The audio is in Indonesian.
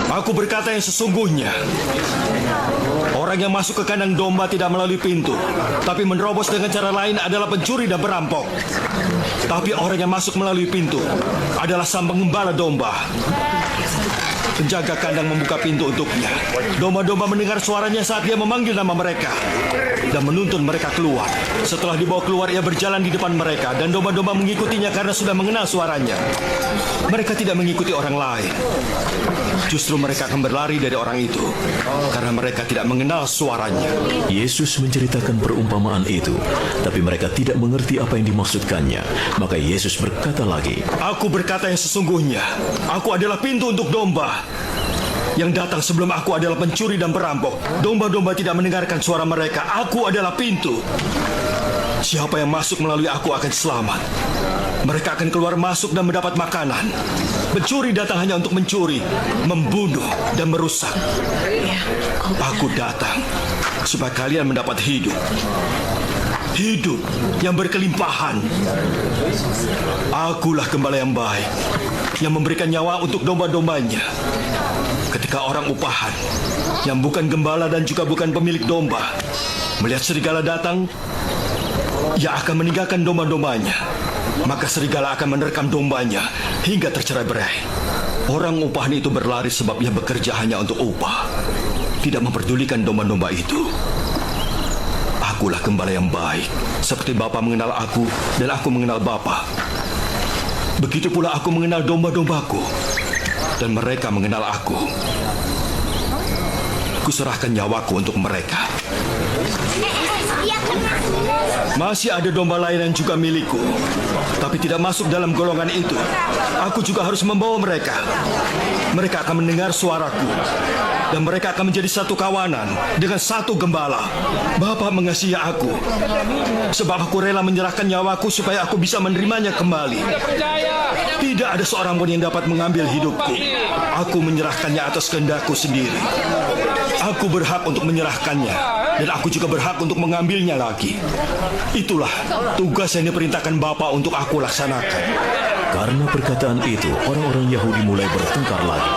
Aku berkata yang sesungguhnya. Orang yang masuk ke kandang domba tidak melalui pintu, tapi menerobos dengan cara lain adalah pencuri dan perampok. Tapi orang yang masuk melalui pintu adalah sang pengembala domba. Penjaga kandang membuka pintu untuknya. Domba-domba mendengar suaranya saat dia memanggil nama mereka dan menuntun mereka keluar. Setelah dibawa keluar, ia berjalan di depan mereka dan domba-domba mengikutinya karena sudah mengenal suaranya. Mereka tidak mengikuti orang lain. Justru mereka akan berlari dari orang itu karena mereka tidak mengenal suaranya. Yesus menceritakan perumpamaan itu, tapi mereka tidak mengerti apa yang dimaksudkannya. Maka Yesus berkata lagi, Aku berkata yang sesungguhnya, aku adalah pintu untuk domba. Yang datang sebelum aku adalah pencuri dan perampok. Domba-domba tidak mendengarkan suara mereka. Aku adalah pintu. Siapa yang masuk melalui aku akan selamat. Mereka akan keluar masuk dan mendapat makanan. Pencuri datang hanya untuk mencuri, membunuh, dan merusak. Aku datang supaya kalian mendapat hidup. Hidup yang berkelimpahan. Akulah gembala yang baik, yang memberikan nyawa untuk domba-dombanya. Ketika orang upahan, yang bukan gembala dan juga bukan pemilik domba, melihat serigala datang, ia akan meninggalkan domba-dombanya. Maka serigala akan menerkam dombanya hingga tercerai-berai. Orang upahan itu berlari sebab ia bekerja hanya untuk upah, tidak memperdulikan domba-domba itu. Akulah gembala yang baik, seperti Bapa mengenal aku dan aku mengenal Bapa. Begitu pula aku mengenal domba-dombaku dan mereka mengenal aku. Kuserahkan nyawaku untuk mereka. Masih ada domba lain yang juga milikku, tapi tidak masuk dalam golongan itu. Aku juga harus membawa mereka. Mereka akan mendengar suaraku, dan mereka akan menjadi satu kawanan dengan satu gembala. Bapa mengasihi aku, sebab aku rela menyerahkan nyawaku supaya aku bisa menerimanya kembali. Tidak ada seorang pun yang dapat mengambil hidupku. Aku menyerahkannya atas kehendakku sendiri. Aku berhak untuk menyerahkannya, dan aku juga berhak untuk mengambilnya lagi. Itulah tugas yang diperintahkan Bapa untuk aku laksanakan. karena perkataan itu orang-orang Yahudi mulai bertengkar lagi.